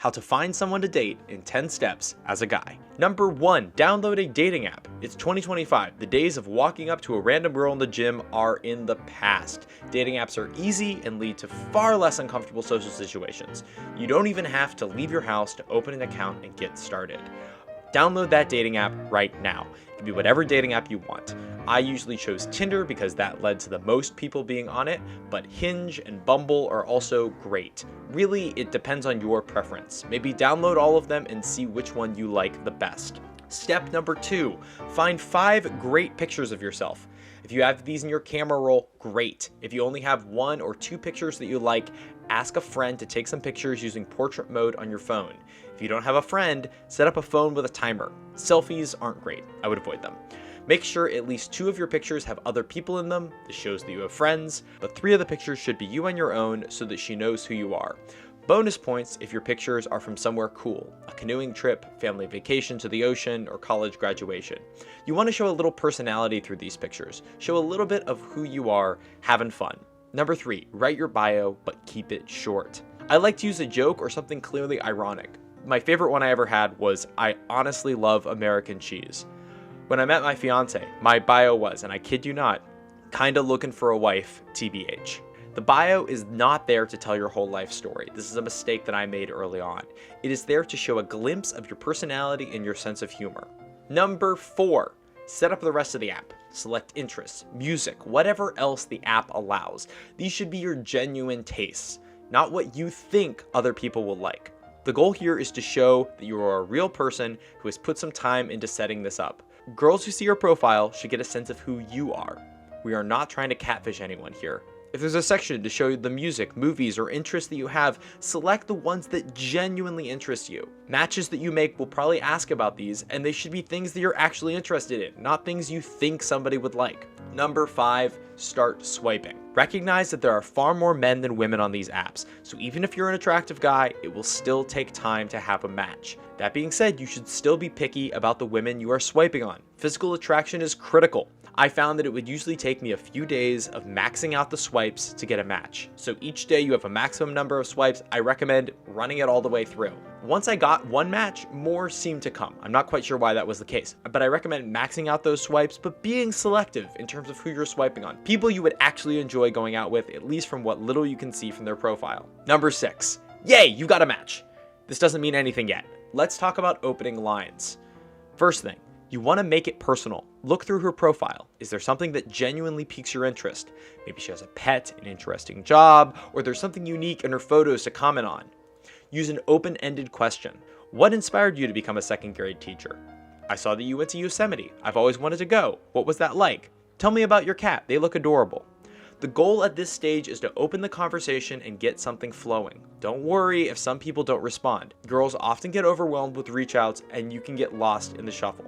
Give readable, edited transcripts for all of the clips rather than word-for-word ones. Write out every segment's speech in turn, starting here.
How to find someone to date in 10 steps as a guy. Number 1, download a dating app. It's 2025. The days of walking up to a random girl in the gym are in the past. Dating apps are easy and lead to far less uncomfortable social situations. You don't even have to leave your house to open an account and get started. Download that dating app right now. It can be whatever dating app you want. I usually chose Tinder because that led to the most people being on it, but Hinge and Bumble are also great. Really, it depends on your preference. Maybe download all of them and see which one you like the best. Step number 2, find 5 great pictures of yourself. If you have these in your camera roll, great. If you only have 1 or 2 pictures that you like, ask a friend to take some pictures using portrait mode on your phone. If you don't have a friend, set up a phone with a timer. Selfies aren't great. I would avoid them. Make sure at least 2 of your pictures have other people in them. This shows that you have friends, but 3 of the pictures should be you on your own so that she knows who you are. Bonus points if your pictures are from somewhere cool, a canoeing trip, family vacation to the ocean, or college graduation. You want to show a little personality through these pictures. Show a little bit of who you are, having fun. Number 3, write your bio, but keep it short. I like to use a joke or something clearly ironic. My favorite one I ever had was, "I honestly love American cheese." When I met my fiance, my bio was, and I kid you not, "Kinda looking for a wife, TBH." The bio is not there to tell your whole life story. This is a mistake that I made early on. It is there to show a glimpse of your personality and your sense of humor. Number 4, set up the rest of the app. Select interests, music, whatever else the app allows. These should be your genuine tastes, not what you think other people will like. The goal here is to show that you are a real person who has put some time into setting this up. Girls who see your profile should get a sense of who you are. We are not trying to catfish anyone here. If there's a section to show the music, movies, or interests that you have, select the ones that genuinely interest you. Matches that you make will probably ask about these, and they should be things that you're actually interested in, not things you think somebody would like. Number 5, start swiping. Recognize that there are far more men than women on these apps, so even if you're an attractive guy, it will still take time to have a match. That being said, you should still be picky about the women you are swiping on. Physical attraction is critical. I found that it would usually take me a few days of maxing out the swipes to get a match. So each day you have a maximum number of swipes. I recommend running it all the way through. Once I got one match, more seemed to come. I'm not quite sure why that was the case, but I recommend maxing out those swipes, but being selective in terms of who you're swiping on. People you would actually enjoy going out with, at least from what little you can see from their profile. Number 6, yay, you got a match. This doesn't mean anything yet. Let's talk about opening lines. First thing, you want to make it personal. Look through her profile. Is there something that genuinely piques your interest? Maybe she has a pet, an interesting job, or there's something unique in her photos to comment on. Use an open-ended question. What inspired you to become a second grade teacher? I saw that you went to Yosemite. I've always wanted to go. What was that like? Tell me about your cat. They look adorable. The goal at this stage is to open the conversation and get something flowing. Don't worry if some people don't respond. Girls often get overwhelmed with reach outs and you can get lost in the shuffle.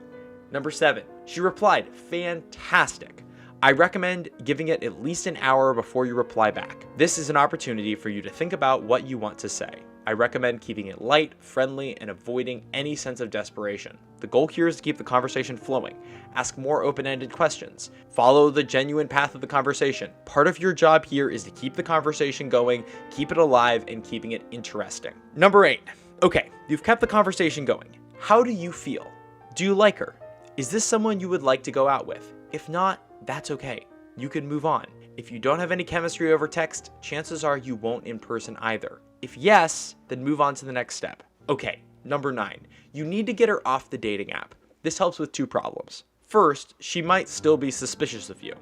Number 7, she replied, fantastic. I recommend giving it at least an hour before you reply back. This is an opportunity for you to think about what you want to say. I recommend keeping it light, friendly, and avoiding any sense of desperation. The goal here is to keep the conversation flowing. Ask more open-ended questions. Follow the genuine path of the conversation. Part of your job here is to keep the conversation going, keep it alive, and keeping it interesting. Number 8, okay, you've kept the conversation going. How do you feel? Do you like her? Is this someone you would like to go out with? If not, that's okay. You can move on. If you don't have any chemistry over text, chances are you won't in person either. If yes, then move on to the next step. Okay, number 9, you need to get her off the dating app. This helps with 2 problems. First, she might still be suspicious of you,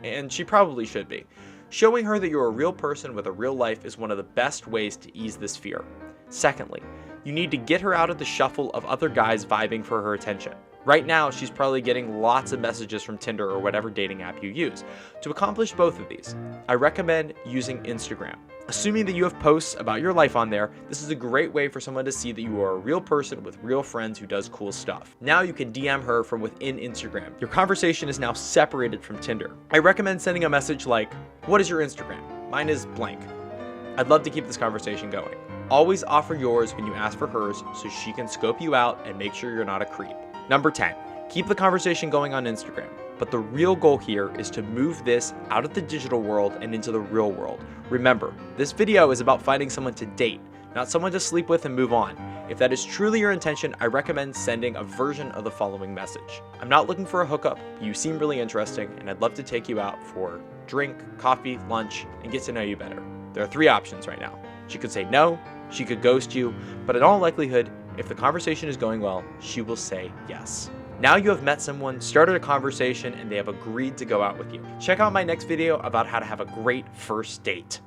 and she probably should be. Showing her that you're a real person with a real life is one of the best ways to ease this fear. Secondly, you need to get her out of the shuffle of other guys vibing for her attention. Right now, she's probably getting lots of messages from Tinder or whatever dating app you use. To accomplish both of these, I recommend using Instagram. Assuming that you have posts about your life on there, this is a great way for someone to see that you are a real person with real friends who does cool stuff. Now you can DM her from within Instagram. Your conversation is now separated from Tinder. I recommend sending a message like, "What is your Instagram? Mine is blank. I'd love to keep this conversation going." Always offer yours when you ask for hers so she can scope you out and make sure you're not a creep. Number 10, keep the conversation going on Instagram. But the real goal here is to move this out of the digital world and into the real world. Remember, this video is about finding someone to date, not someone to sleep with and move on. If that is truly your intention, I recommend sending a version of the following message. I'm not looking for a hookup, you seem really interesting, and I'd love to take you out for drink, coffee, lunch, and get to know you better. There are 3 options right now. She could say no, she could ghost you, but in all likelihood, if the conversation is going well, she will say yes. Now you have met someone, started a conversation, and they have agreed to go out with you. Check out my next video about how to have a great first date.